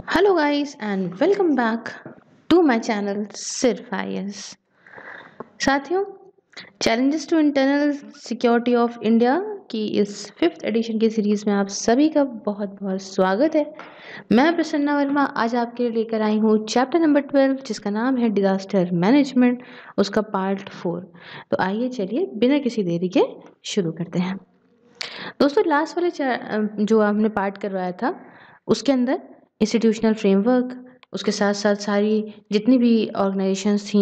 Hello, guys, and welcome back to my channel सिर्फ IAS. साथियों, challenges to internal security of India की इस fifth edition की series में आप सभी का बहुत बहुत स्वागत है। मैं प्रसन्ना वर्मा आज आपके लिए लेकर आई हूँ चैप्टर नंबर 12 जिसका नाम है डिजास्टर मैनेजमेंट, उसका पार्ट 4। तो आइए चलिए बिना किसी देरी के शुरू करते हैं। दोस्तों, लास्ट वाले जो हमने पार्ट करवाया था उसके अंदर इंस्टीट्यूशनल फ्रेमवर्क, उसके साथ साथ सारी जितनी भी ऑर्गेनाइजेशंस थी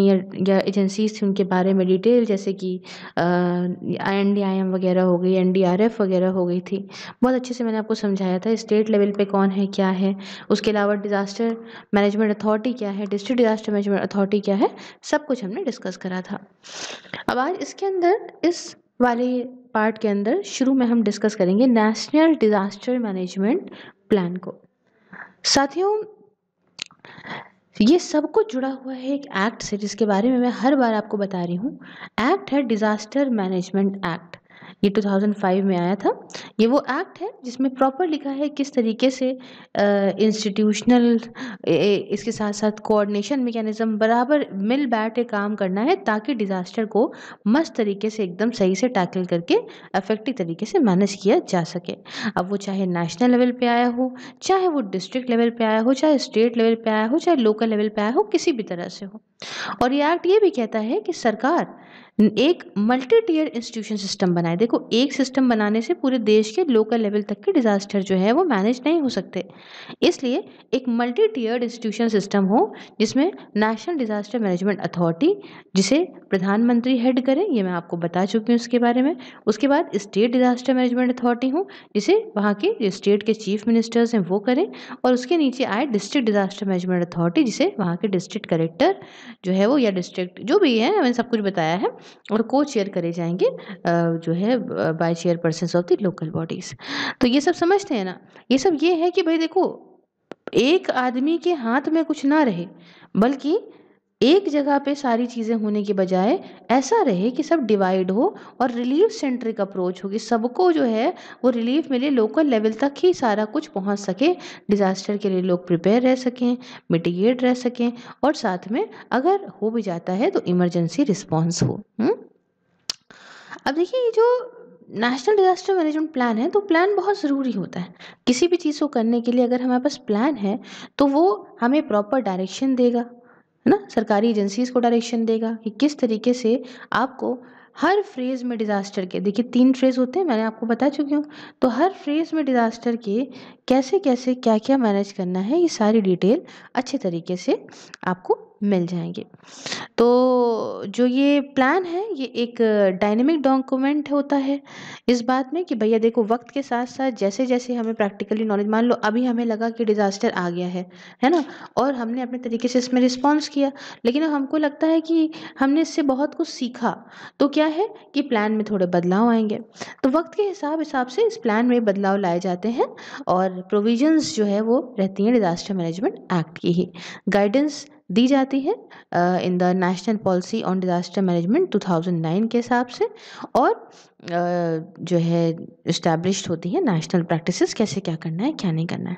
या एजेंसीज थी उनके बारे में डिटेल, जैसे कि एनडीआईएम वगैरह हो गई, एनडीआरएफ वगैरह हो गई थी। बहुत अच्छे से मैंने आपको समझाया था स्टेट लेवल पे कौन है क्या है, उसके अलावा डिज़ास्टर मैनेजमेंट अथॉरिटी क्या है, डिस्ट्रिक्ट डिज़ास्टर मैनेजमेंट अथॉरिटी क्या है, सब कुछ हमने डिस्कस करा था। अब आज इसके अंदर इस वाले पार्ट के अंदर शुरू में हम डिस्कस करेंगे नेशनल डिज़ास्टर मैनेजमेंट प्लान को। साथियों, ये सब कुछ जुड़ा हुआ है एक एक्ट से जिसके बारे में मैं हर बार आपको बता रही हूँ। एक्ट है डिज़ास्टर मैनेजमेंट एक्ट। ये 2005 में आया था। ये वो एक्ट है जिसमें प्रॉपर लिखा है किस तरीके से इंस्टीट्यूशनल इसके साथ साथ कोऑर्डिनेशन मैकेनिज्म बराबर मिल बैठ के काम करना है ताकि डिज़ास्टर को मस्त तरीके से एकदम सही से टैकल करके इफेक्टिव तरीके से मैनेज किया जा सके। अब वो चाहे नेशनल लेवल पे आया हो, चाहे वो डिस्ट्रिक्ट लेवल पे आया हो, चाहे स्टेट लेवल पे आया हो, चाहे लोकल लेवल पे आया हो, किसी भी तरह से हो। और ये एक्ट ये भी कहता है कि सरकार एक मल्टी टीयर इंस्टीट्यूशन सिस्टम बनाए। देखो, एक सिस्टम बनाने से पूरे देश के लोकल लेवल तक के डिजास्टर जो है वो मैनेज नहीं हो सकते। इसलिए एक मल्टी टीयर्ड इंस्टीट्यूशन सिस्टम हो जिसमें नेशनल डिजास्टर मैनेजमेंट अथॉरिटी, जिसे प्रधानमंत्री हेड करें, ये मैं आपको बता चुकी हूँ उसके बारे में। उसके बाद स्टेट डिजास्टर मैनेजमेंट अथॉरिटी हो जिसे वहाँ के जो स्टेट के चीफ मिनिस्टर्स हैं वो करें, और उसके नीचे आए डिस्ट्रिक्ट डिजास्टर मैनेजमेंट अथॉरिटी जिसे वहाँ के डिस्ट्रिक्ट कलेक्टर जो है वो, या डिस्ट्रिक्ट जो भी है, मैंने सब कुछ बताया है, और को चेयर करे जाएंगे जो है by chairperson of the local bodies. तो ये सब समझते हैं ना। ये सब ये है कि भाई देखो, एक आदमी के हाथ में कुछ ना रहे, बल्कि एक जगह पे सारी चीज़ें होने के बजाय ऐसा रहे कि सब डिवाइड हो और रिलीफ सेंट्रिक अप्रोच हो कि सबको जो है वो रिलीफ मिले, लोकल लेवल तक ही सारा कुछ पहुंच सके, डिज़ास्टर के लिए लोग प्रिपेयर रह सकें, मिटिगेट रह सकें, और साथ में अगर हो भी जाता है तो इमरजेंसी रिस्पॉन्स हो। अब देखिए, ये जो नेशनल डिजास्टर मैनेजमेंट प्लान है, तो प्लान बहुत ज़रूरी होता है किसी भी चीज़ को करने के लिए। अगर हमारे पास प्लान है तो वो हमें प्रॉपर डायरेक्शन देगा, है ना, सरकारी एजेंसीज को डायरेक्शन देगा कि किस तरीके से आपको हर फ्रेज में डिज़ास्टर के, देखिए 3 फ्रेज होते हैं, मैंने आपको बता चुकी हूँ। तो हर फ्रेज में डिज़ास्टर के कैसे कैसे क्या क्या मैनेज करना है, ये सारी डिटेल अच्छे तरीके से आपको मिल जाएंगे। तो जो ये प्लान है ये एक डायनेमिक डॉक्यूमेंट होता है इस बात में कि भैया देखो, वक्त के साथ साथ जैसे जैसे हमें प्रैक्टिकली नॉलेज, मान लो अभी हमें लगा कि डिज़ास्टर आ गया है ना, और हमने अपने तरीके से इसमें रिस्पॉन्स किया, लेकिन अब हमको लगता है कि हमने इससे बहुत कुछ सीखा, तो क्या है कि प्लान में थोड़े बदलाव आएंगे। तो वक्त के हिसाब हिसाब से इस प्लान में बदलाव लाए जाते हैं, और प्रोविजंस जो है वो रहती हैं डिज़ास्टर मैनेजमेंट एक्ट की ही। गाइडेंस दी जाती है in the national policy on disaster management 2009 के हिसाब से, और जो है इस्टेब्लिश्ड होती है नेशनल प्रैक्टिसेस, कैसे क्या करना है क्या नहीं करना है।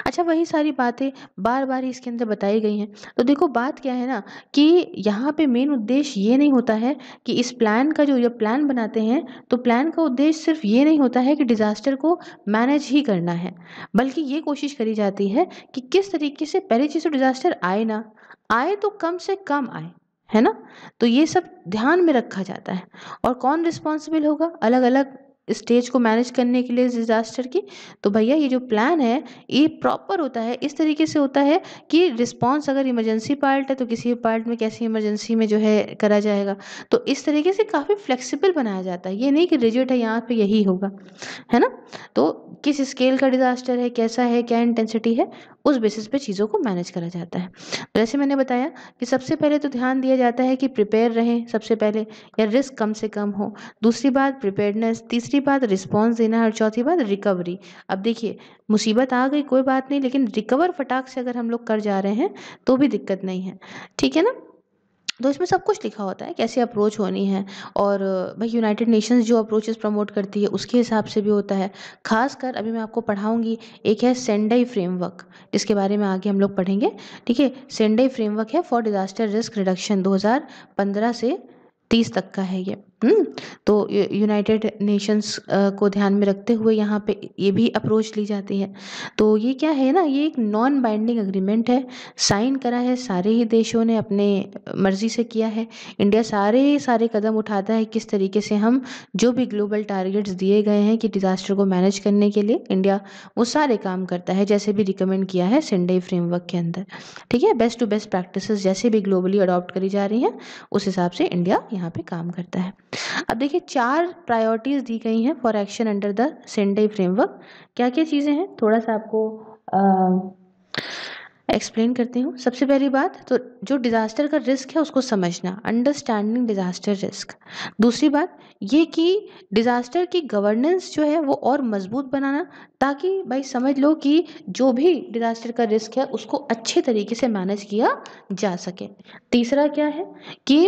अच्छा, वही सारी बातें बार बार इसके अंदर बताई गई हैं। तो देखो, बात क्या है ना कि यहाँ पे मेन उद्देश्य ये नहीं होता है कि इस प्लान का, जो ये प्लान बनाते हैं तो प्लान का उद्देश्य सिर्फ ये नहीं होता है कि डिज़ास्टर को मैनेज ही करना है, बल्कि ये कोशिश करी जाती है कि किस तरीके से पहली चीज़ तो डिज़ास्टर आए ना आए तो कम से कम आए, है ना। तो ये सब ध्यान में रखा जाता है। और कौन रिस्पॉन्सिबल होगा अलग अलग स्टेज को मैनेज करने के लिए डिजास्टर की, तो भैया ये जो प्लान है ये प्रॉपर होता है, इस तरीके से होता है कि रिस्पॉन्स अगर इमरजेंसी पार्ट है तो किसी भी पार्ट में कैसी इमरजेंसी में जो है करा जाएगा। तो इस तरीके से काफ़ी फ्लेक्सिबल बनाया जाता है, ये नहीं कि रिजिड है यहाँ पे यही होगा, है ना। तो किस स्केल का डिजास्टर है, कैसा है, क्या इंटेंसिटी है, उस बेसिस पे चीज़ों को मैनेज करा जाता है। जैसे मैंने बताया कि सबसे पहले तो ध्यान दिया जाता है कि प्रिपेयर रहें सबसे पहले, या रिस्क कम से कम हो। दूसरी बात प्रिपेयर्डनेस, तीसरी बात रिस्पॉन्स देना, और चौथी बात रिकवरी। अब देखिए, मुसीबत आ गई कोई बात नहीं, लेकिन रिकवर फटाक से अगर हम लोग कर जा रहे हैं तो भी दिक्कत नहीं है, ठीक है ना। तो इसमें सब कुछ लिखा होता है कैसे अप्रोच होनी है, और भाई यूनाइटेड नेशंस जो अप्रोचेस प्रमोट करती है उसके हिसाब से भी होता है। खासकर अभी मैं आपको पढ़ाऊंगी, एक है सेंडाई फ्रेमवर्क, जिसके बारे में आगे हम लोग पढ़ेंगे। ठीक है, सेंडाई फ्रेमवर्क है फॉर डिजास्टर रिस्क रिडक्शन, 2015 से 30 तक का है ये। तो यूनाइटेड नेशंस को ध्यान में रखते हुए यहाँ पे ये भी अप्रोच ली जाती है। तो ये क्या है ना, ये एक नॉन बाइंडिंग अग्रीमेंट है, साइन करा है सारे ही देशों ने अपने मर्जी से किया है। इंडिया सारे सारे कदम उठाता है किस तरीके से हम जो भी ग्लोबल टारगेट्स दिए गए हैं कि डिज़ास्टर को मैनेज करने के लिए, इंडिया वो सारे काम करता है जैसे भी रिकमेंड किया है सेंडाई फ्रेमवर्क के अंदर। ठीक है, बेस्ट टू बेस्ट प्रैक्टिसेस जैसे भी ग्लोबली अडॉप्ट करी जा रही हैं उस हिसाब से इंडिया यहाँ पे काम करता है। अब देखिए 4 प्रायोरिटीज़ दी गई हैं for action under the Sendai framework. क्या क्या चीज़ें हैं थोड़ा सा आपको एक्सप्लेन करती हूँ। सबसे पहली बात तो जो डिज़ास्टर का रिस्क है उसको समझना, अंडरस्टैंडिंग डिज़ास्टर रिस्क। दूसरी बात ये कि डिज़ास्टर की गवर्नेंस जो है वो और मजबूत बनाना, ताकि भाई समझ लो कि जो भी डिज़ास्टर का रिस्क है उसको अच्छे तरीके से मैनेज किया जा सके। तीसरा क्या है कि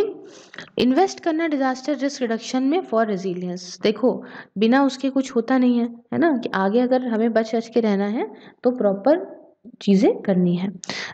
इन्वेस्ट करना डिज़ास्टर रिस्क रिडक्शन में फॉर रेजिलियंस। देखो बिना उसके कुछ होता नहीं है ना, कि आगे अगर हमें बच बच के रहना है तो प्रॉपर चीज़ें करनी है।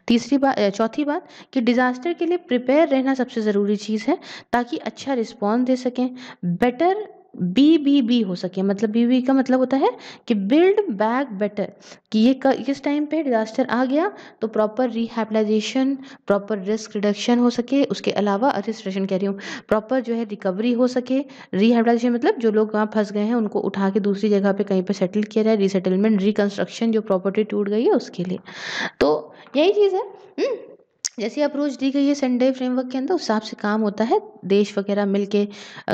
तीसरी बात चौथी बात कि डिज़ास्टर के लिए प्रिपेयर रहना सबसे ज़रूरी चीज़ है, ताकि अच्छा रिस्पॉन्स दे सकें। बेटर BBB हो सके, मतलब BBB का मतलब होता है कि बिल्ड बैक बेटर, कि ये किस टाइम पे डिज़ास्टर आ गया तो proper rehabilitation, proper risk reduction हो सके। उसके अलावा रिस्टोरेशन कह रही हूँ, प्रॉपर जो है रिकवरी हो सके। रिहैबिलिटेशन मतलब जो लोग वहाँ फंस गए हैं उनको उठा के दूसरी जगह पे कहीं पे सेटल किया जाए, रीसेटलमेंट, रिकंस्ट्रक्शन, जो प्रॉपर्टी टूट गई है उसके लिए। तो यही चीज़ है। जैसी अप्रोच दी गई है संडे फ्रेमवर्क के अंदर उस हिसाब से काम होता है, देश वगैरह मिलके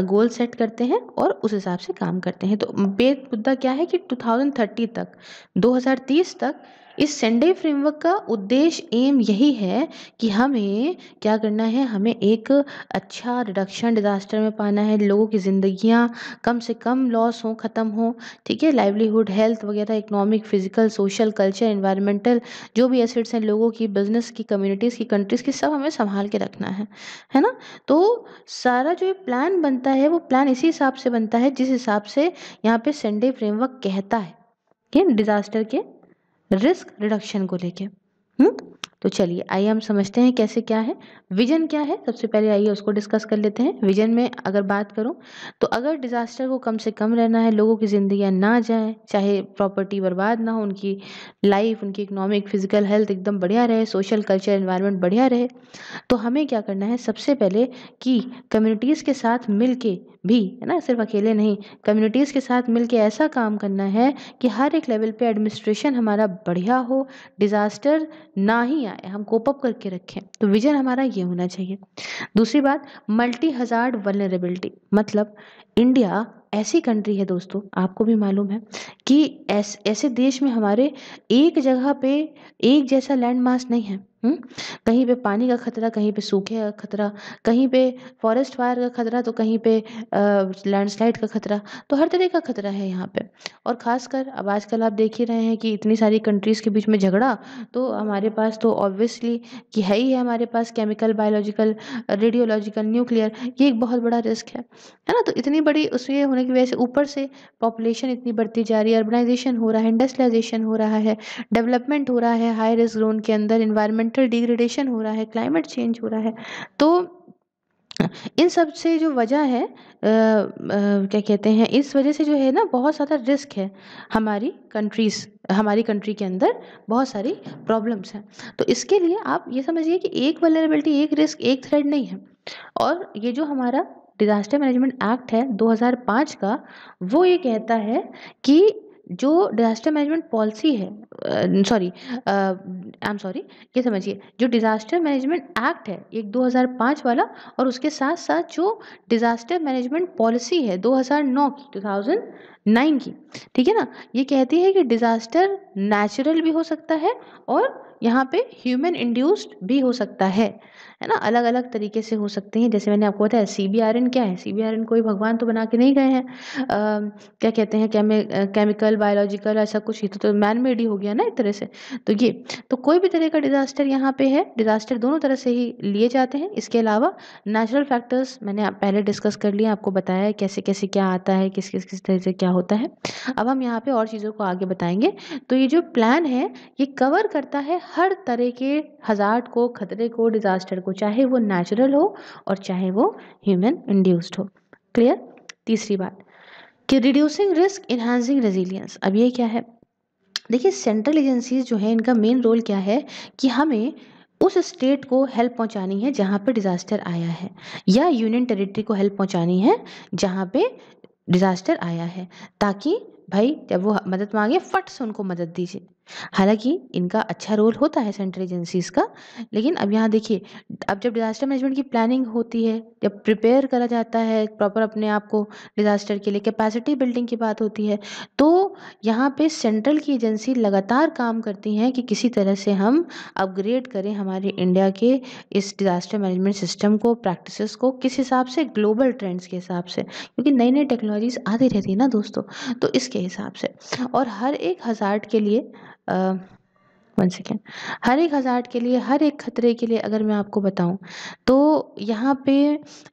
गोल सेट करते हैं और उस हिसाब से काम करते हैं। तो बेद मुद्दा क्या है कि 2030 तक, 2030 तक इस संडे फ्रेमवर्क का उद्देश्य एम यही है कि हमें क्या करना है, हमें एक अच्छा रिडक्शन डिजास्टर में पाना है, लोगों की ज़िंदगियाँ कम से कम लॉस हो, ख़त्म हो। ठीक है, लाइवलीहुड, हेल्थ वगैरह, economic, physical, social, culture, environmental जो भी एसेट्स हैं लोगों की, बिजनेस की, कम्युनिटीज़ की, कंट्रीज़ की, सब हमें संभाल के रखना है ना। तो सारा जो ये प्लान बनता है वो प्लान इसी हिसाब से बनता है जिस हिसाब से यहाँ पे संडे फ्रेमवर्क कहता है कि डिजास्टर के रिस्क रिडक्शन को लेके। हम्म तो चलिए आइए हम समझते हैं कैसे क्या है, विजन क्या है। सबसे पहले आइए उसको डिस्कस कर लेते हैं। विजन में अगर बात करूं तो अगर डिजास्टर को कम से कम रहना है, लोगों की जिंदगियां ना जाए, चाहे प्रॉपर्टी बर्बाद ना हो, उनकी लाइफ, उनकी इकोनॉमिक, फिजिकल हेल्थ एकदम बढ़िया रहे, सोशल, कल्चर, एनवायरनमेंट बढ़िया रहे, तो हमें क्या करना है सबसे पहले कि कम्युनिटीज़ के साथ मिलके भी, है ना, सिर्फ अकेले नहीं, कम्युनिटीज़ के साथ मिलके ऐसा काम करना है कि हर एक लेवल पे एडमिनिस्ट्रेशन हमारा बढ़िया हो, डिज़ास्टर ना ही आए, हम कोप अप करके रखें। तो विजन हमारा ये होना चाहिए। दूसरी बात, मल्टी हजार्ड वल्नरेबिलिटी, मतलब इंडिया ऐसी कंट्री है दोस्तों, आपको भी मालूम है कि ऐसे देश में हमारे एक जगह पे एक जैसा लैंड मास नहीं है। कहीं पे पानी का खतरा, कहीं पे सूखे का खतरा, कहीं पे फॉरेस्ट फायर का खतरा, तो कहीं पे लैंडस्लाइड का खतरा, तो हर तरह का खतरा है यहाँ पे। और खासकर अब आजकल आप देख ही रहे हैं कि इतनी सारी कंट्रीज़ के बीच में झगड़ा, तो हमारे पास तो ऑब्वियसली कि है ही है, हमारे पास केमिकल, बायोलॉजिकल, रेडियोलॉजिकल, न्यूक्लियर, ये एक बहुत बड़ा रिस्क है ना। तो इतनी बड़ी उसमें होने की वजह से ऊपर से पॉपुलेशन इतनी बढ़ती जा रही है, अर्बनाइजेशन हो रहा है, इंडस्ट्रियलाइजेशन हो रहा है, डेवलपमेंट हो रहा है हाई रिस्क जोन के अंदर, इन्वायरमेंटल डिग्रेडेशन हो रहा है, क्लाइमेट चेंज हो रहा है। तो इन सब से जो वजह है क्या कहते हैं, इस वजह से जो है ना बहुत ज़्यादा रिस्क है हमारी कंट्री के अंदर, बहुत सारी प्रॉब्लम्स हैं। तो इसके लिए आप ये समझिए कि एक वल्नरेबिलिटी, एक रिस्क, एक थ्रेड नहीं है। और ये जो हमारा डिजास्टर मैनेजमेंट एक्ट है 2005 का, वो ये कहता है कि जो डिजास्टर मैनेजमेंट पॉलिसी है, सॉरी, आई एम सॉरी, ये समझिए जो डिजास्टर मैनेजमेंट एक्ट है एक 2005 वाला, और उसके साथ साथ जो डिजास्टर मैनेजमेंट पॉलिसी है 2009 की, 9 की, ठीक है ना। ये कहती है कि डिजास्टर नेचुरल भी हो सकता है और यहाँ पे ह्यूमन इंड्यूस्ड भी हो सकता है ना। अलग अलग तरीके से हो सकते हैं। जैसे मैंने आपको बताया सीबीआरएन क्या है, सीबीआरएन कोई भगवान तो बना के नहीं गए हैं। क्या कहते हैं, केमिकल बायोलॉजिकल ऐसा कुछ, ही तो मैन मेड ही हो गया ना एक तरह से। तो ये तो कोई भी तरह का डिजास्टर यहाँ पे है, डिजास्टर दोनों तरह से ही लिए जाते हैं। इसके अलावा नेचुरल फैक्टर्स मैंने पहले डिस्कस कर लिया, आपको बताया है कैसे कैसे क्या आता है, किस तरह से क्या होता है। अब हम यहाँ पे और चीज़ों को आगे बताएंगे। तो ये जो प्लान है ये कवर करता है हर तरह के हज़ार्ड को, खतरे को, डिजास्टर को, चाहे वो नेचुरल हो और चाहे वो ह्यूमन इंड्यूस्ड हो। क्लियर। तीसरी बात कि रिड्यूसिंग रिस्क इन्हांसिंग रेजिलियंस। अब ये क्या है, देखिए सेंट्रल एजेंसीज जो है इनका मेन रोल क्या है कि हमें उस स्टेट को हेल्प पहुंचानी है जहाँ पे डिजास्टर आया है, या यूनियन टेरिटरी को हेल्प पहुंचानी है जहाँ पे डिजास्टर आया है, ताकि भाई जब वो मदद मांगे फट से उनको मदद दीजिए। हालांकि इनका अच्छा रोल होता है सेंट्रल एजेंसीज का, लेकिन अब यहाँ देखिए, अब जब डिजास्टर मैनेजमेंट की प्लानिंग होती है, जब प्रिपेयर करा जाता है प्रॉपर अपने आप को डिजास्टर के लिए, कैपेसिटी बिल्डिंग की बात होती है, तो यहाँ पे सेंट्रल की एजेंसी लगातार काम करती हैं कि किसी तरह से हम अपग्रेड करें हमारे इंडिया के इस डिजास्टर मैनेजमेंट सिस्टम को, प्रैक्टिसेस को, किस हिसाब से, ग्लोबल ट्रेंड्स के हिसाब से, क्योंकि नई नई टेक्नोलॉजीज आती रहती है ना दोस्तों, तो इसके हिसाब से। और हर एक हज़ार्ड के लिए वन सेकेंड, हर एक हज़ार्ड के लिए, हर एक खतरे के लिए अगर मैं आपको बताऊं, तो यहाँ पे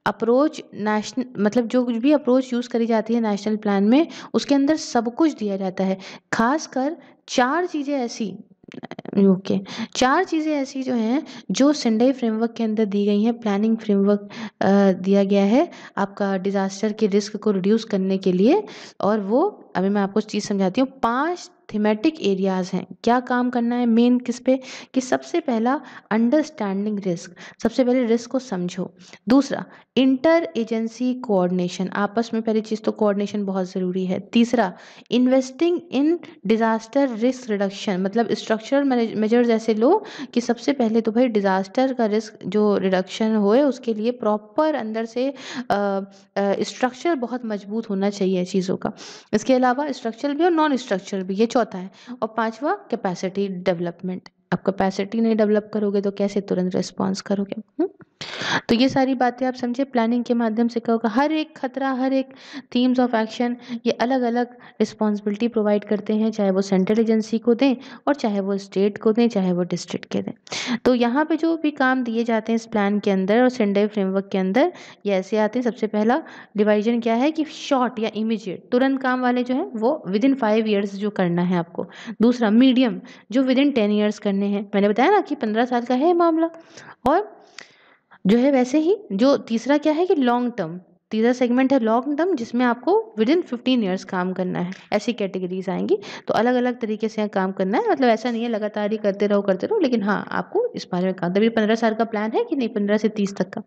अप्रोच नेशनल, मतलब जो कुछ भी अप्रोच यूज़ करी जाती है नेशनल प्लान में, उसके अंदर सब कुछ दिया जाता है। खासकर 4 चीज़ें ऐसी, ओके, 4 चीज़ें ऐसी जो हैं, जो सेंडाई फ्रेमवर्क के अंदर दी गई हैं, प्लानिंग फ्रेमवर्क दिया गया है आपका डिजास्टर के रिस्क को रिड्यूस करने के लिए। और वो अभी मैं आपको चीज़ समझाती हूँ। 5 थीमेटिक एरियाज हैं, क्या काम करना है मेन किस पे, कि सबसे पहला अंडरस्टैंडिंग रिस्क, सबसे पहले रिस्क को समझो। दूसरा इंटर एजेंसी कोऑर्डिनेशन, आपस में पहली चीज़ तो कोऑर्डिनेशन बहुत ज़रूरी है। तीसरा investing in disaster risk reduction, मतलब स्ट्रक्चरल मेजर्स ऐसे लो कि सबसे पहले तो भाई डिजास्टर का रिस्क जो रिडक्शन होए उसके लिए प्रॉपर अंदर से स्ट्रक्चर बहुत मजबूत होना चाहिए चीज़ों का। इसके अलावा स्ट्रक्चरल भी और नॉन स्ट्रक्चरल भी, ये चौथा है। और पांचवा कैपेसिटी डेवलपमेंट, आप कैपेसिटी नहीं डेवलप करोगे तो कैसे तुरंत रिस्पॉन्स करोगे। तो ये सारी बातें आप समझे, प्लानिंग के माध्यम से क्या होगा, हर एक खतरा, हर एक थीम्स ऑफ एक्शन, ये अलग अलग रिस्पॉन्सिबिलिटी प्रोवाइड करते हैं, चाहे वो सेंट्रल एजेंसी को दें और चाहे वो स्टेट को दें, चाहे वो डिस्ट्रिक्ट के दें। तो यहाँ पे जो भी काम दिए जाते हैं इस प्लान के अंदर और सेंडाई फ्रेमवर्क के अंदर, ये ऐसे आते हैं। सबसे पहला डिवाइजन क्या है कि शॉर्ट या इमीडिएट, तुरंत काम वाले जो है वो विद इन 5 ईयर्स जो करना है आपको। दूसरा मीडियम, जो विद इन 10 ईयर्स करने हैं, मैंने बताया ना कि 15 साल का है मामला। और जो है वैसे ही जो तीसरा क्या है कि लॉन्ग टर्म, तीसरा सेगमेंट है लॉन्ग टर्म, जिसमें आपको विद इन 15 ईयर्स काम करना है। ऐसी कैटेगरीज आएंगी। तो अलग अलग तरीके से काम करना है, मतलब ऐसा नहीं है लगातार ही करते रहो, लेकिन हाँ आपको इस बारे में काम, तभी 15 साल का प्लान है कि नहीं, 15 से 30 तक का।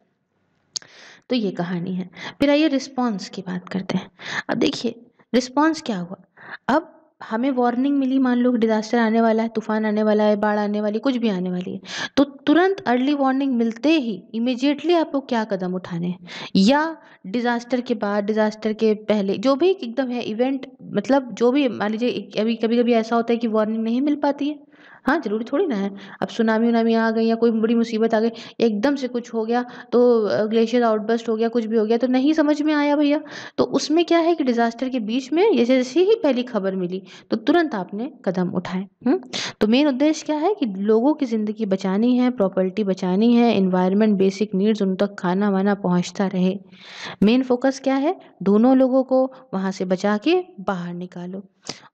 तो ये कहानी है। फिर आइए रिस्पॉन्स की बात करते हैं। अब देखिए रिस्पॉन्स क्या हुआ। अब हमें वार्निंग मिली, मान लो डिजास्टर आने वाला है, तूफान आने वाला है, बाढ़ आने वाली, कुछ भी आने वाली है, तो तुरंत अर्ली वार्निंग मिलते ही इमीडिएटली आपको क्या कदम उठाने हैं, या डिजास्टर के बाद, डिजास्टर के पहले, जो भी एकदम है इवेंट, मतलब जो भी मान लीजिए अभी कभी कभी ऐसा होता है कि वार्निंग नहीं मिल पाती है। हाँ जरूरी थोड़ी ना है, अब सुनामी उनामी आ गई या कोई बड़ी मुसीबत आ गई, एकदम से कुछ हो गया, तो ग्लेशियर आउटबर्स्ट हो गया, कुछ भी हो गया, तो नहीं समझ में आया भैया, तो उसमें क्या है कि डिजास्टर के बीच में ये जैसे ही पहली खबर मिली तो तुरंत आपने कदम उठाए। तो मेन उद्देश्य क्या है कि लोगों की ज़िंदगी बचानी है, प्रॉपर्टी बचानी है, इन्वायरमेंट, बेसिक नीड्स, उन तक खाना वाना पहुंचता रहे। मेन फोकस क्या है, दोनों लोगों को वहां से बचा के बाहर निकालो।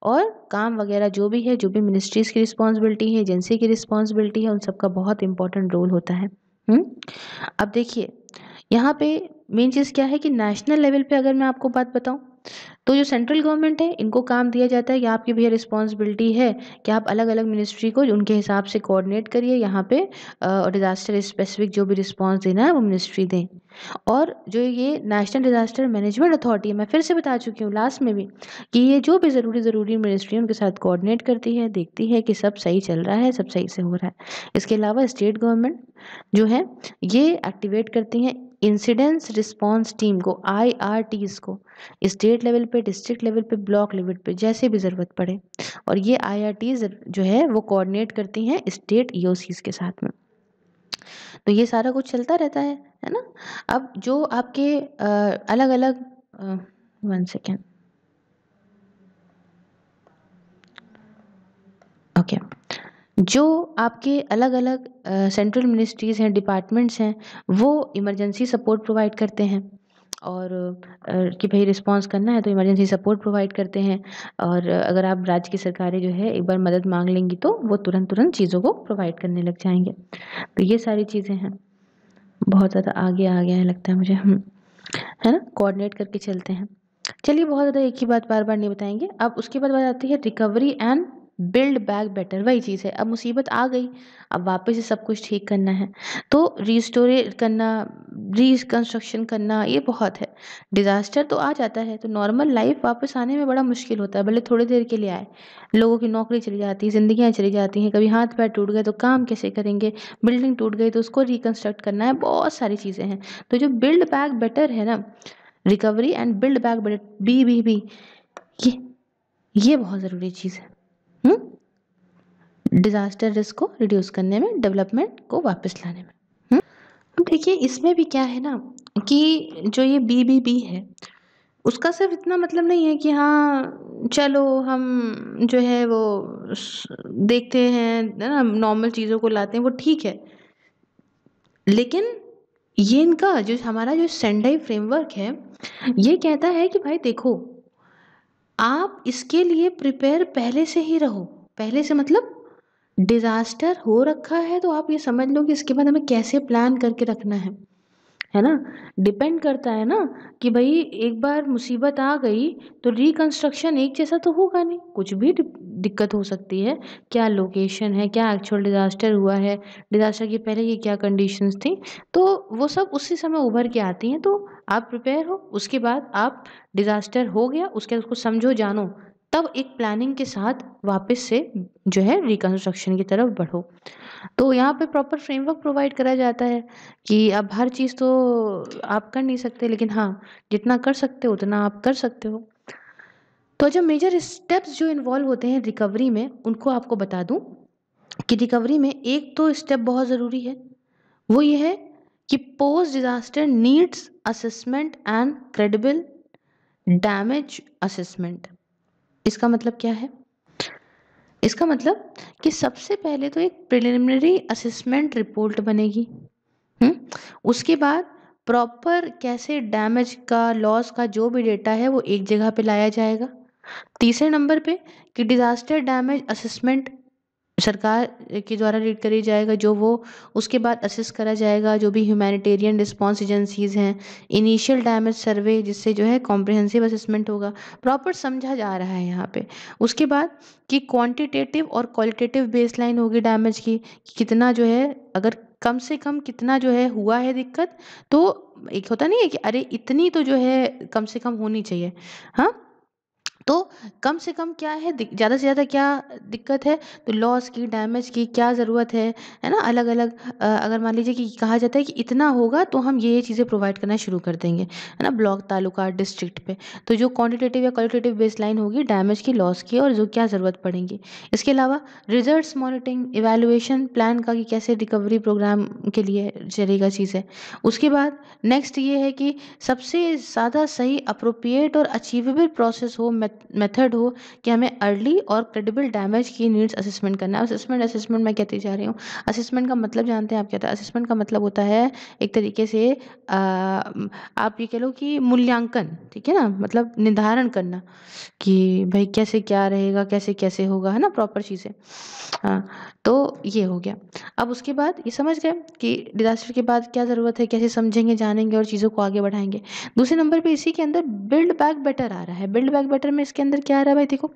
और काम वगैरह जो भी है, जो भी मिनिस्ट्रीज की रिस्पॉन्सिबिलिटी है, एजेंसी की रिस्पॉन्सिबिलिटी है, उन सबका बहुत इंपॉर्टेंट रोल होता है। अब देखिए यहाँ पे मेन चीज़ क्या है कि नेशनल लेवल पे अगर मैं आपको बात बताऊं, तो जो सेंट्रल गवर्नमेंट है इनको काम दिया जाता है कि आपकी भैया रिस्पॉन्सिबिलिटी है कि आप अलग अलग मिनिस्ट्री को उनके हिसाब से कोऑर्डिनेट करिए, यहाँ पे डिजास्टर स्पेसिफिक जो भी रिस्पॉन्स देना है वो मिनिस्ट्री दें। और जो ये नेशनल डिजास्टर मैनेजमेंट अथॉरिटी है, मैं फिर से बता चुकी हूँ लास्ट में भी, कि ये जो भी ज़रूरी मिनिस्ट्री उनके साथ कोऑर्डिनेट करती है, देखती है कि सब सही चल रहा है, सब सही से हो रहा है। इसके अलावा स्टेट गवर्नमेंट जो है ये एक्टिवेट करती हैं इंसिडेंस रिस्पांस टीम को, IRTs को, स्टेट लेवल पे, डिस्ट्रिक्ट लेवल पे, ब्लॉक लेवल पे, जैसे भी ज़रूरत पड़े। और ये IRTs जो है वो कोऑर्डिनेट करती हैं स्टेट EOCs के साथ में। तो ये सारा कुछ चलता रहता है ना। अब जो आपके अलग अलग 1 सेकेंड, ओके, जो आपके अलग अलग सेंट्रल मिनिस्ट्रीज हैं, डिपार्टमेंट्स हैं, वो इमरजेंसी सपोर्ट प्रोवाइड करते हैं। और कि भाई रिस्पांस करना है तो इमरजेंसी सपोर्ट प्रोवाइड करते हैं। और अगर आप राज्य की सरकारें जो है एक बार मदद मांग लेंगी तो वो तुरंत तुरंत चीज़ों को प्रोवाइड करने लग जाएंगे। तो ये सारी चीज़ें हैं। बहुत ज़्यादा आगे आ गया है लगता है मुझे, है ना, कोऑर्डिनेट करके चलते हैं। चलिए, बहुत ज़्यादा एक ही बात बार बार नहीं बताएंगे। अब उसके बाद बात आती है recovery and build back better. वही चीज़ है, अब मुसीबत आ गई, अब वापस से सब कुछ ठीक करना है, तो रिस्टोरेट करना, रिकंस्ट्रक्शन करना, ये बहुत है। डिज़ास्टर तो आ जाता है तो नॉर्मल लाइफ वापस आने में बड़ा मुश्किल होता है, भले थोड़ी देर के लिए आए। लोगों की नौकरी चली जाती है, ज़िंदगियाँ चली जाती हैं, कभी हाथ पैर टूट गए तो काम कैसे करेंगे, बिल्डिंग टूट गई तो उसको रिकंस्ट्रक्ट करना है, बहुत सारी चीज़ें हैं। तो जो बिल्ड बैक बेटर है ना, recovery and build back better, B, ये ये बहुत ज़रूरी चीज़ है। डिज़ास्टर रिस्क को रिड्यूस करने में, डेवलपमेंट को वापस लाने में। अब देखिए, इसमें भी क्या है ना कि जो ये बी है, उसका सिर्फ इतना मतलब नहीं है कि हाँ चलो हम जो है वो देखते हैं, है ना, नॉर्मल चीज़ों को लाते हैं, वो ठीक है। लेकिन ये इनका जो हमारा जो सेंडाई फ्रेमवर्क है, ये कहता है कि भाई देखो, आप इसके लिए प्रिपेयर पहले से ही रहो। पहले से मतलब डिज़ास्टर हो रखा है तो आप ये समझ लो कि इसके बाद हमें कैसे प्लान करके रखना है ना। डिपेंड करता है ना कि भाई एक बार मुसीबत आ गई तो रिकंस्ट्रक्शन एक जैसा तो होगा नहीं, कुछ भी दिक्कत हो सकती है। क्या लोकेशन है, क्या एक्चुअल डिज़ास्टर हुआ है, डिज़ास्टर के पहले की क्या कंडीशंस थी, तो वो सब उसी समय उभर के आती हैं। तो आप प्रिपेयर हो, उसके बाद आप डिज़ास्टर हो गया उसके बाद उसको समझो, जानो, तब एक प्लानिंग के साथ वापस से जो है रिकंस्ट्रक्शन की तरफ बढ़ो। तो यहाँ पे प्रॉपर फ्रेमवर्क प्रोवाइड करा जाता है कि अब हर चीज़ तो आप कर नहीं सकते, लेकिन हाँ, जितना कर सकते हो उतना आप कर सकते हो। तो जो मेजर स्टेप्स जो इन्वॉल्व होते हैं रिकवरी में, उनको आपको बता दूं कि रिकवरी में एक तो स्टेप बहुत ज़रूरी है, वो ये है कि post disaster needs assessment and credible damage assessment. इसका मतलब क्या है? इसका मतलब कि सबसे पहले तो एक प्रिलिमिनरी असेसमेंट रिपोर्ट बनेगी। उसके बाद प्रॉपर कैसे डैमेज का, लॉस का जो भी डेटा है वो एक जगह पे लाया जाएगा। तीसरे नंबर पे कि डिज़ास्टर डैमेज असेसमेंट सरकार के द्वारा रीड करी जाएगा, जो वो उसके बाद असेस करा जाएगा जो भी ह्यूमैनिटेरियन रिस्पांस एजेंसीज हैं, इनिशियल डैमेज सर्वे, जिससे जो है कॉम्प्रिहेंसिव असेसमेंट होगा। प्रॉपर समझा जा रहा है यहाँ पे। उसके बाद कि क्वांटिटेटिव और क्वालिटेटिव बेसलाइन होगी डैमेज की, कि कितना जो है, अगर कम से कम कितना जो है हुआ है दिक्कत, तो एक होता नहीं है कि अरे इतनी तो जो है कम से कम होनी चाहिए। हाँ, तो कम से कम क्या है, ज़्यादा से ज़्यादा क्या दिक्कत है, तो लॉस की, डैमेज की क्या ज़रूरत है ना, अलग अलग। अगर मान लीजिए कि कहा जाता है कि इतना होगा तो हम ये चीज़ें प्रोवाइड करना शुरू कर देंगे, है ना, ब्लॉक, तालुका, डिस्ट्रिक्ट पे। तो जो क्वांटिटेटिव या क्वालिटेटिव बेसलाइन होगी डैमेज की, लॉस की, और जो क्या ज़रूरत पड़ेगी। इसके अलावा रिजल्ट्स मॉनिटरिंग, इवैल्यूएशन प्लान का, कि कैसे रिकवरी प्रोग्राम के लिए चलेगा चीज़ें। उसके बाद नेक्स्ट ये है कि सबसे ज़्यादा सही, अप्रोप्रिएट और अचीवेबल प्रोसेस हो, मेथड हो, कि हमें अर्ली और क्रेडिबल डैमेज की नीड्स असेसमेंट करना है। असेसमेंट मैं कहती जा रही हूँ, असेसमेंट का मतलब जानते हैं आप क्या होता है? असेसमेंट का मतलब होता है एक तरीके से आप ये कह लो कि मूल्यांकन, ठीक है ना, मतलब निर्धारण करना कि भाई कैसे क्या रहेगा, कैसे कैसे होगा, है ना, प्रॉपर चीज़ें। हाँ, तो ये हो गया। अब उसके बाद ये समझ गए कि डिज़ास्टर के बाद क्या ज़रूरत है, कैसे समझेंगे, जानेंगे और चीज़ों को आगे बढ़ाएंगे। दूसरे नंबर पे इसी के अंदर बिल्ड बैक बेटर आ रहा है। बिल्ड बैक बेटर में इसके अंदर क्या आ रहा है भाई, देखो,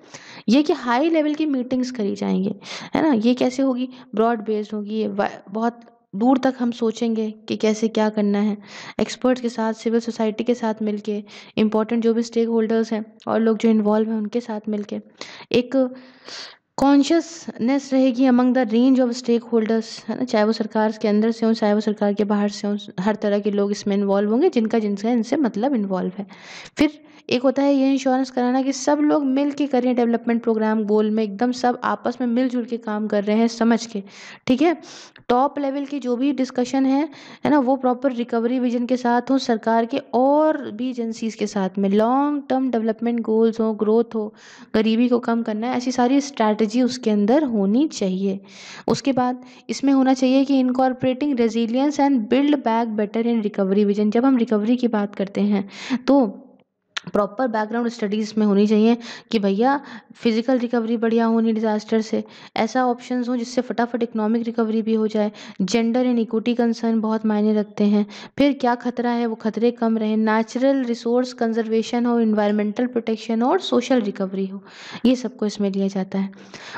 ये कि हाई लेवल की मीटिंग्स करी जाएंगी, है ना। ये कैसे होगी? ब्रॉड बेस्ड होगी, बहुत दूर तक हम सोचेंगे कि कैसे क्या करना है, एक्सपर्ट्स के साथ, सिविल सोसाइटी के साथ मिलके, इम्पोर्टेंट जो भी स्टेक होल्डर्स हैं और लोग जो इन्वॉल्व हैं उनके साथ मिलके एक कॉन्शियसनेस रहेगी among the range of stakeholders, है ना, चाहे वो सरकार के अंदर से हों चाहे वो सरकार के बाहर से हों, हर तरह के लोग इसमें इन्वॉल्व होंगे जिनका जिनका इनसे मतलब इन्वॉल्व है। फिर एक होता है ये इंश्योरेंस कराना कि सब लोग मिल के करें डेवलपमेंट प्रोग्राम गोल में, एकदम सब आपस में मिलजुल के काम कर रहे हैं समझ के, ठीक है। टॉप लेवल की जो भी डिस्कशन है ना, वो प्रॉपर रिकवरी विजन के साथ हो, सरकार के और भी एजेंसीज के साथ में लॉन्ग टर्म डेवलपमेंट गोल्स हो, ग्रोथ हो, गरीबी को कम करना है, ऐसी सारी स्ट्रैटेजी उसके अंदर होनी चाहिए। उसके बाद इसमें होना चाहिए कि incorporating resilience and build back better in recovery vision. जब हम रिकवरी की बात करते हैं तो प्रॉपर बैकग्राउंड स्टडीज़ में होनी चाहिए कि भैया फिजिकल रिकवरी बढ़िया होनी डिज़ास्टर से, ऐसा ऑप्शंस हो जिससे फटाफट इकोनॉमिक रिकवरी भी हो जाए। जेंडर एंड इक्विटी कंसर्न बहुत मायने रखते हैं। फिर क्या खतरा है वो खतरे कम रहें, नेचुरल रिसोर्स कंजर्वेशन हो, इन्वायरमेंटल प्रोटेक्शन हो और सोशल रिकवरी हो, ये सबको इसमें लिया जाता है।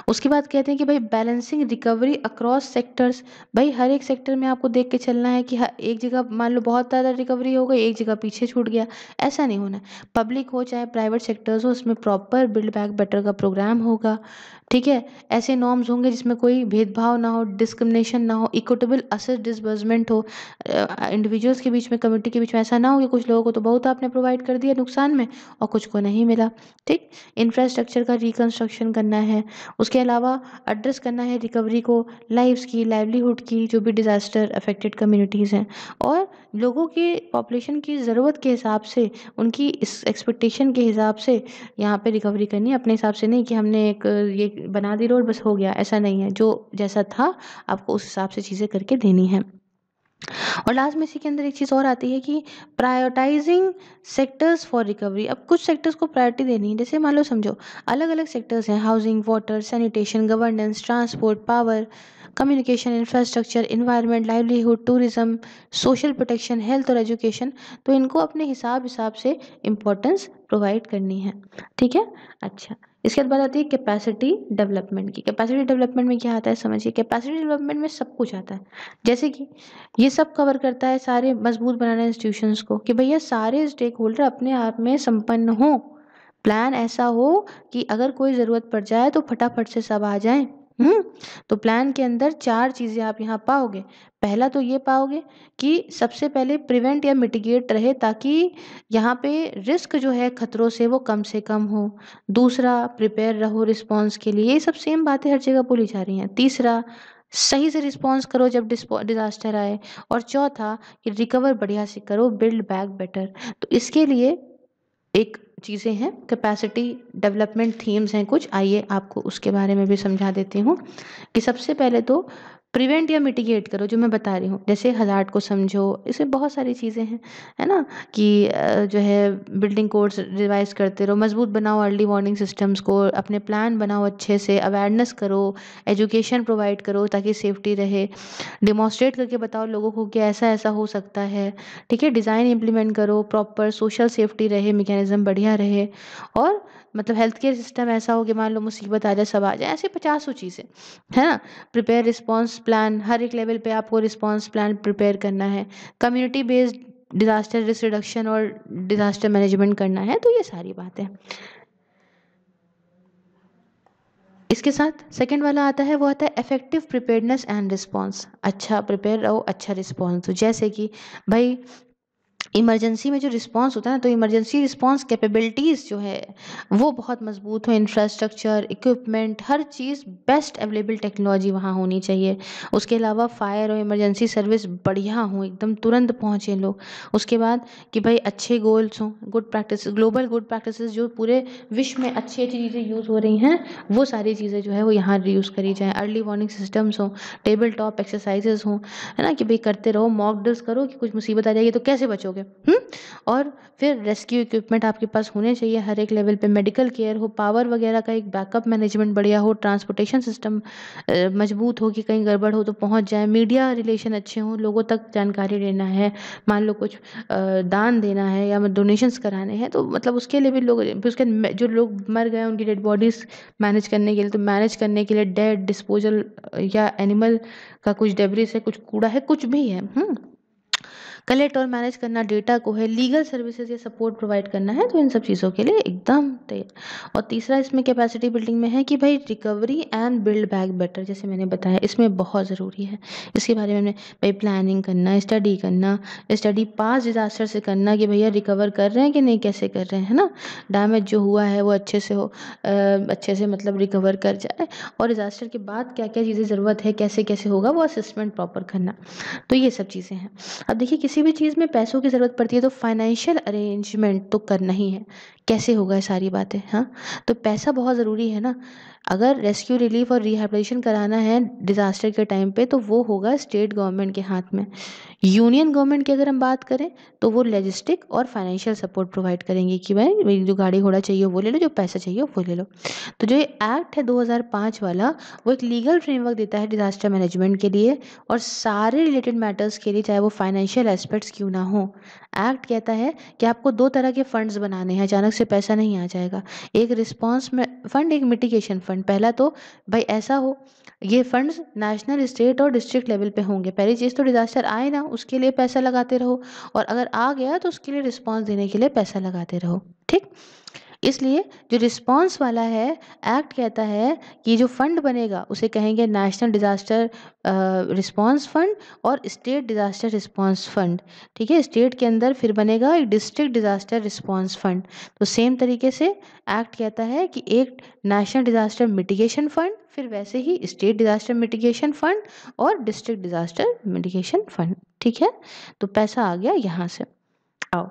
उसके बाद कहते हैं कि भाई बैलेंसिंग रिकवरी अक्रॉस सेक्टर्स, भाई हर एक सेक्टर में आपको देख के चलना है कि एक जगह मान लो बहुत ज़्यादा रिकवरी हो गई, एक जगह पीछे छूट गया, ऐसा नहीं होना है। पब्लिक हो चाहे प्राइवेट सेक्टर्स हो, उसमें प्रॉपर बिल्ड बैक बेटर का प्रोग्राम होगा, ठीक है। ऐसे नॉर्म्स होंगे जिसमें कोई भेदभाव ना हो, डिस्क्रिमिनेशन ना हो, इक्विटेबल असेट डिसबर्समेंट हो, इंडिविजुअल्स के बीच में कम्युनिटी के बीच में ऐसा ना हो कि कुछ लोगों को तो बहुत आपने प्रोवाइड कर दिया नुकसान में और कुछ को नहीं मिला, ठीक। इंफ्रास्ट्रक्चर का रिकंस्ट्रक्शन करना है। उसके अलावा एड्रेस करना है रिकवरी को लाइव्स की, लाइवलीहुड की, जो भी डिज़ास्टर अफेक्टेड कम्युनिटीज़ हैं, और लोगों की पॉपुलेशन की ज़रूरत के हिसाब से, उनकी इस एक्सपेक्टेशन के हिसाब से यहाँ पे रिकवरी करनी है, अपने हिसाब से नहीं कि हमने एक ये बना दी रोड बस हो गया, ऐसा नहीं है। जो जैसा था आपको उस हिसाब से चीज़ें करके देनी है। और लास्ट में इसी के अंदर एक चीज़ और आती है कि प्रायोरिटाइजिंग सेक्टर्स फॉर रिकवरी। अब कुछ सेक्टर्स को प्रायोरिटी देनी है, जैसे मान लो समझो अलग अलग सेक्टर्स हैं, housing, water, sanitation, governance, transport, power, communication, infrastructure, environment, livelihood, tourism, social protection, health और एजुकेशन। तो इनको अपने हिसाब हिसाब से इम्पोर्टेंस प्रोवाइड करनी है, ठीक है। अच्छा, इसके बाद बात आती है कैपेसिटी डेवलपमेंट की। कैपेसिटी डेवलपमेंट में क्या आता है समझिए। कैपेसिटी डेवलपमेंट में सब कुछ आता है, जैसे कि ये सब कवर करता है सारे मजबूत बनाना इंस्टीट्यूशंस को, कि भैया सारे स्टेक होल्डर अपने आप में संपन्न हो, प्लान ऐसा हो कि अगर कोई ज़रूरत पड़ जाए तो फटाफट से सब आ जाएं। तो प्लान के अंदर चार चीज़ें आप यहाँ पाओगे। पहला तो ये पाओगे कि सबसे पहले प्रिवेंट या मिटिगेट रहे, ताकि यहाँ पे रिस्क जो है खतरों से कम हो। दूसरा, प्रिपेयर रहो रिस्पॉन्स के लिए, ये सब सेम बातें हर जगह बोली जा रही हैं। तीसरा, सही से रिस्पॉन्स करो जब डिजास्टर आए। और चौथा, कि रिकवर बढ़िया से करो, बिल्ड बैक बेटर। तो इसके लिए एक चीज़ें हैं, कैपेसिटी डेवलपमेंट थीम्स हैं कुछ, आइए आपको उसके बारे में भी समझा देती हूँ। कि सबसे पहले तो प्रिवेंट या मिटिगेट करो, जो मैं बता रही हूँ, जैसे हज़ार्ड को समझो, इसमें बहुत सारी चीज़ें हैं, है ना, कि जो है बिल्डिंग कोड्स रिवाइज करते रहो, मजबूत बनाओ अर्ली वार्निंग सिस्टम्स को, अपने प्लान बनाओ अच्छे से, अवेयरनेस करो, एजुकेशन प्रोवाइड करो ताकि सेफ्टी रहे, डिमॉन्स्ट्रेट करके बताओ लोगों को कि ऐसा ऐसा हो सकता है, ठीक है। डिज़ाइन इम्प्लीमेंट करो, प्रॉपर सोशल सेफ्टी रहे, मैकेनिज्म बढ़िया रहे, और मतलब हेल्थ केयर सिस्टम ऐसा हो कि मान लो मुसीबत आ जाए सब आ जाए, ऐसे 50 चीज़ें, है ना। प्रिपेयर रिस्पॉन्स प्लान, हर एक लेवल पे आपको रिस्पॉन्स प्लान प्रिपेयर करना है। Community based disaster risk reduction और डिज़ास्टर मैनेजमेंट करना है। तो ये सारी बातें, इसके साथ सेकंड वाला आता है, वो आता है इफेक्टिव प्रिपेयर्डनेस एंड रिस्पॉन्स। अच्छा प्रिपेयर रहो, अच्छा रिस्पॉन्स दो। जैसे कि भाई इमरजेंसी में जो रिस्पॉन्स होता है ना, तो इमरजेंसी रिस्पॉन्स कैपेबिलिटीज़ जो है वो बहुत मजबूत हो, इंफ्रास्ट्रक्चर, इक्विपमेंट, हर चीज़ बेस्ट अवेलेबल टेक्नोलॉजी वहाँ होनी चाहिए। उसके अलावा फायर और इमरजेंसी सर्विस बढ़िया हो, एकदम तुरंत पहुँचे लोग। उसके बाद कि भाई अच्छे गोल्स हों, good practice, global good practices जो पूरे विश्व में अच्छी अच्छी चीज़ें यूज़ हो रही हैं, वो सारी चीज़ें जो है वो यहाँ यूज़ करी जाएँ। अर्ली वार्निंग सिस्टम्स हों, टेबल टॉप एक्सरसाइजेस हों, है ना, कि भाई करते रहो, मॉक ड्रिल्स करो कि कुछ मुसीबत आ जाएगी तो कैसे बचोगे। और फिर रेस्क्यू इक्विपमेंट आपके पास होने चाहिए हर एक लेवल पे, मेडिकल केयर हो, पावर वगैरह का एक बैकअप मैनेजमेंट बढ़िया हो, ट्रांसपोर्टेशन सिस्टम मजबूत हो कि कहीं गड़बड़ हो तो पहुंच जाए, मीडिया रिलेशन अच्छे हों, लोगों तक जानकारी लेना है, मान लो कुछ दान देना है या डोनेशंस कराने हैं, तो मतलब उसके लिए भी लोग, फिर उसके जो लोग मर गए उनकी डेड बॉडीज मैनेज करने के लिए, तो मैनेज करने के लिए डेड डिस्पोजल या एनिमल का कुछ डेब्रिस है, कुछ कूड़ा है, कुछ भी है, कलेक्ट और मैनेज करना डेटा को है, लीगल सर्विसेज या सपोर्ट प्रोवाइड करना है, तो इन सब चीज़ों के लिए एकदम तैयार। और तीसरा इसमें कैपेसिटी बिल्डिंग में है कि भाई recovery and build back better, जैसे मैंने बताया इसमें बहुत ज़रूरी है। इसके बारे में हमने भाई प्लानिंग करना, स्टडी पास डिजास्टर से करना कि भैया रिकवर कर रहे हैं कि नहीं, कैसे कर रहे हैं, है ना, डैमेज जो हुआ है वो अच्छे से हो, अच्छे से मतलब रिकवर कर जाए, और डिजास्टर के बाद क्या क्या चीज़ें ज़रूरत है, कैसे कैसे होगा, वो असेसमेंट प्रॉपर करना। तो ये सब चीज़ें हैं। अब देखिए किसी भी चीज़ में पैसों की ज़रूरत पड़ती है तो फाइनेंशियल अरेंजमेंट तो करना ही है। कैसे होगा ये सारी बातें, हाँ, तो पैसा बहुत ज़रूरी है ना। अगर रेस्क्यू रिलीफ और रिहैबिलिटेशन कराना है डिज़ास्टर के टाइम पे तो वो होगा स्टेट गवर्नमेंट के हाथ में। यूनियन गवर्नमेंट की अगर हम बात करें तो वो लॉजिस्टिक और फाइनेंशियल सपोर्ट प्रोवाइड करेंगी कि भाई जो गाड़ी घोड़ा चाहिए वो ले लो, जो पैसा चाहिए वो ले लो। तो जो ये एक्ट है 2005 वाला, वो एक लीगल फ्रेमवर्क देता है डिज़ास्टर मैनेजमेंट के लिए और सारे रिलेटेड मैटर्स के लिए, चाहे वो फाइनेंशियल एस्पेक्ट्स क्यों ना हो। एक्ट कहता है कि आपको दो तरह के फंड्स बनाने हैं, अचानक से पैसा नहीं आ जाएगा। एक रिस्पॉन्स में फंड, एक मिटिगेशन फंड। पहला तो भाई ऐसा हो, ये फंड्स नेशनल, स्टेट और डिस्ट्रिक्ट लेवल पे होंगे। पहली चीज़ तो डिजास्टर आए ना उसके लिए पैसा लगाते रहो, और अगर आ गया तो उसके लिए रिस्पॉन्स देने के लिए पैसा लगाते रहो, ठीक। इसलिए जो रिस्पॉन्स वाला है, एक्ट कहता है कि जो फंड बनेगा उसे कहेंगे नेशनल डिजास्टर रिस्पॉन्स फंड और स्टेट डिजास्टर रिस्पॉन्स फंड, ठीक है। स्टेट के अंदर फिर बनेगा एक डिस्ट्रिक्ट डिजास्टर रिस्पॉन्स फंड। तो सेम तरीके से एक्ट कहता है कि एक नेशनल डिजास्टर मिटिगेशन फंड, फिर वैसे ही स्टेट डिजास्टर मिटिगेशन फंड और डिस्ट्रिक्ट डिजास्टर मिटिगेशन फंड, ठीक है। तो पैसा आ गया यहाँ से। आओ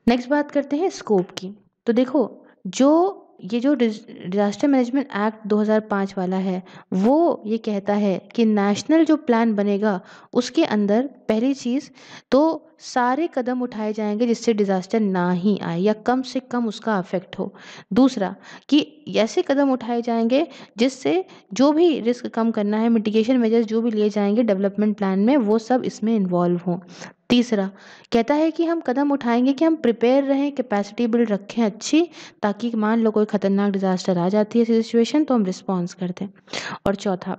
नेक्स्ट बात करते हैं स्कोप की। तो देखो जो ये जो डिजास्टर मैनेजमेंट एक्ट 2005 वाला है, वो ये कहता है कि नेशनल जो प्लान बनेगा उसके अंदर पहली चीज़ तो सारे कदम उठाए जाएंगे जिससे डिजास्टर ना ही आए या कम से कम उसका अफेक्ट हो। दूसरा कि ऐसे कदम उठाए जाएंगे जिससे जो भी रिस्क कम करना है, मिटिगेशन मेजर्स जो भी लिए जाएंगे डेवलपमेंट प्लान में, वो सब इसमें इन्वॉल्व हों। तीसरा कहता है कि हम कदम उठाएंगे कि हम प्रिपेयर रहें, कैपेसिटी बिल्ड रखें अच्छी, ताकि मान लो कोई खतरनाक डिजास्टर आ जाती है ऐसी सिचुएशन तो हम रिस्पॉन्स कर दें। और चौथा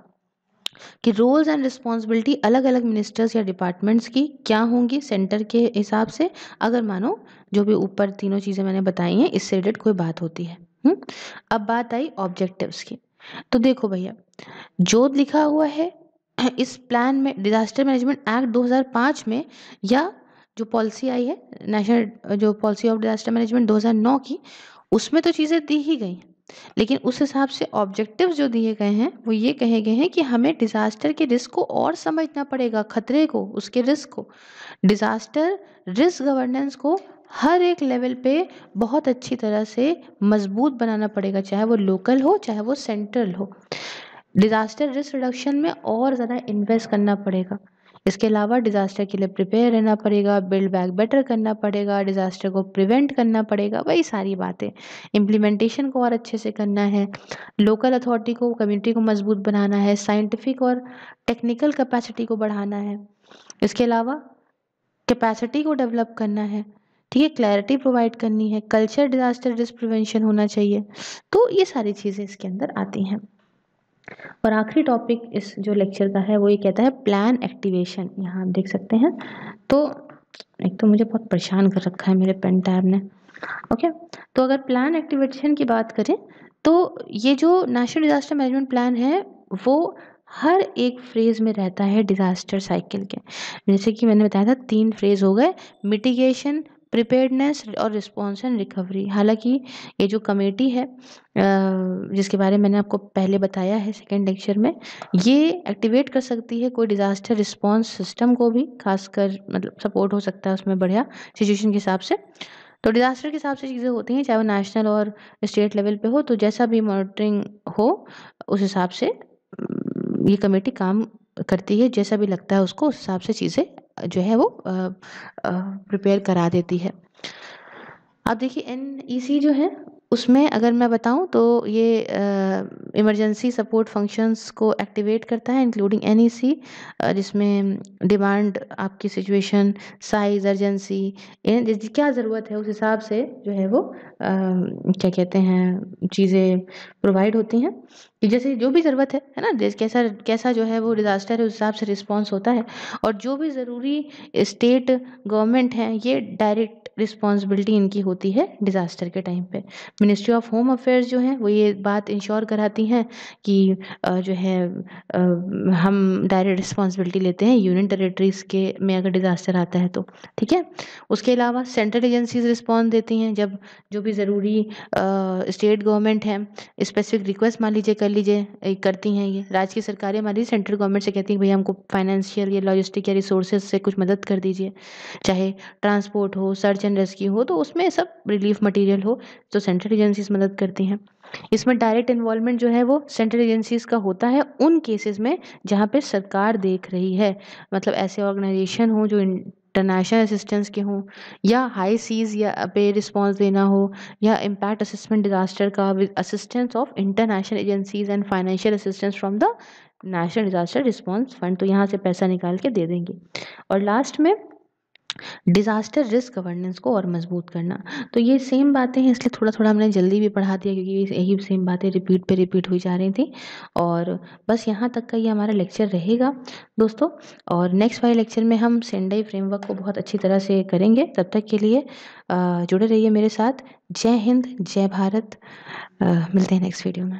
कि रोल्स एंड रिस्पॉन्सिबिलिटी अलग अलग मिनिस्टर्स या डिपार्टमेंट्स की क्या होंगी सेंटर के हिसाब से, अगर मानो जो भी ऊपर तीनों चीज़ें मैंने बताई हैं इससे रिलेटेड कोई बात होती है। अब बात आई ऑब्जेक्टिव्स की। तो देखो भैया जो लिखा हुआ है इस प्लान में, डिजास्टर मैनेजमेंट एक्ट 2005 में, या जो पॉलिसी आई है नेशनल जो पॉलिसी ऑफ डिजास्टर मैनेजमेंट 2009 की, उसमें तो चीज़ें दी ही गई हैं। लेकिन उस हिसाब से ऑब्जेक्टिव्स जो दिए गए हैं वो ये कहे गए हैं कि हमें डिजास्टर के रिस्क को और समझना पड़ेगा, खतरे को, उसके रिस्क को, डिजास्टर रिस्क गवर्नेंस को हर एक लेवल पे बहुत अच्छी तरह से मजबूत बनाना पड़ेगा, चाहे वो लोकल हो चाहे वो सेंट्रल हो। डिजास्टर रिस्क रिडक्शन में और ज़्यादा इन्वेस्ट करना पड़ेगा। इसके अलावा डिजास्टर के लिए प्रिपेयर रहना पड़ेगा, बिल्ड बैक बेटर करना पड़ेगा, डिजास्टर को प्रिवेंट करना पड़ेगा, वही सारी बातें। इम्प्लीमेंटेशन को और अच्छे से करना है, लोकल अथॉरिटी को, कम्युनिटी को मजबूत बनाना है, साइंटिफिक और टेक्निकल कैपेसिटी को बढ़ाना है। इसके अलावा कैपेसिटी को डेवलप करना है, ठीक है, क्लैरिटी प्रोवाइड करनी है, कल्चर डिजास्टर रिस्क प्रिवेंशन होना चाहिए। तो ये सारी चीज़ें इसके अंदर आती हैं। और आखिरी टॉपिक इस जो लेक्चर का है वो ये कहता है प्लान एक्टिवेशन। यहाँ आप देख सकते हैं। तो एक तो मुझे बहुत परेशान कर रखा है मेरे पेन टैब ने। ओके, तो अगर प्लान एक्टिवेशन की बात करें तो ये जो नेशनल डिजास्टर मैनेजमेंट प्लान है वो हर एक फ्रेज में रहता है डिजास्टर साइकिल के। जैसे कि मैंने बताया था 3 फ्रेज हो गए, मिटिगेशन, प्रिपेयर्डनेस और रिस्पॉन्स एंड रिकवरी। हालांकि ये जो कमेटी है जिसके बारे में मैंने आपको पहले बताया है सेकेंड लेक्चर में, ये एक्टिवेट कर सकती है कोई डिज़ास्टर रिस्पॉन्स सिस्टम को भी, खासकर मतलब सपोर्ट हो सकता है उसमें बढ़िया सिचुएशन के हिसाब से। तो डिज़ास्टर के हिसाब से चीज़ें होती हैं, चाहे वो नेशनल और स्टेट लेवल पे हो, तो जैसा भी मॉनिटरिंग हो उस हिसाब से ये कमेटी काम करती है, जैसा भी लगता है उसको उस हिसाब से चीज़ें जो है वो प्रिपेयर करा देती है। अब देखिए NEC जो है उसमें अगर मैं बताऊँ तो ये इमरजेंसी सपोर्ट फंक्शंस को एक्टिवेट करता है, इंक्लूडिंग एनईसी, जिसमें डिमांड, आपकी सिचुएशन, साइज़, अर्जेंसी, क्या ज़रूरत है उस हिसाब से जो है वो क्या कहते हैं, चीज़ें प्रोवाइड होती हैं, कि जैसे जो भी ज़रूरत है ना? जैसे कैसा कैसा जो है वो डिज़ास्टर है उस हिसाब से रिस्पॉन्स होता है। और जो भी ज़रूरी स्टेट गवर्नमेंट हैं, ये डायरेक्ट रिस्पॉन्सिबिलिटी इनकी होती है डिज़ास्टर के टाइम पे। मिनिस्ट्री ऑफ होम अफेयर्स जो है वो ये बात इंश्योर कराती हैं कि जो है हम डायरेक्ट रिस्पॉन्सिबिलिटी लेते हैं यूनियन टेरिटरीज़ के में अगर डिज़ास्टर आता है तो, ठीक है? उसके अलावा सेंट्रल एजेंसीज़ रिस्पॉन्स देती हैं जब जो भी ज़रूरी स्टेट गवर्नमेंट है स्पेसिफिक रिक्वेस्ट मान लीजिए कर लीजिए करती हैं ये। राज्य की सरकारें मान लीजिए सेंट्रल गवर्नमेंट से कहती हैं भैया हमको फाइनेंशियल या लॉजिस्टिक या रिसोर्सेज़ से कुछ मदद कर दीजिए। चाहे ट्रांसपोर्ट हो, सर्च एंड रेस्क्यू हो, तो उसमें सब रिलीफ मटीरियल हो, तो सेंट्रल एजेंसीज़ मदद करती हैं। इसमें डायरेक्ट इन्वॉल्वमेंट जो है वो सेंट्रल एजेंसीज़ का होता है उन केसेस में जहाँ पे सरकार देख रही है। मतलब ऐसे ऑर्गेनाइजेशन हो जो इंटरनेशनल असिस्टेंस के हों, या हाई सीज़ या पे रिस्पॉन्स देना हो, या इम्पैक्ट असेसमेंट डिज़ास्टर का with assistance of international agencies and financial assistance from the national disaster response fund, तो यहाँ से पैसा निकाल के दे देंगे। और लास्ट में डिज़ास्टर रिस्क गवर्नेंस को और मजबूत करना। तो ये सेम बातें हैं, इसलिए थोड़ा-थोड़ा हमने जल्दी भी पढ़ा दिया क्योंकि यही सेम बातें रिपीट पे रिपीट हुई जा रही थी। और बस यहाँ तक का ये हमारा लेक्चर रहेगा दोस्तों। और नेक्स्ट वाले लेक्चर में हम सेंडाई फ्रेमवर्क को बहुत अच्छी तरह से करेंगे। तब तक के लिए जुड़े रहिए मेरे साथ। जय हिंद, जय भारत। मिलते हैं नेक्स्ट वीडियो में।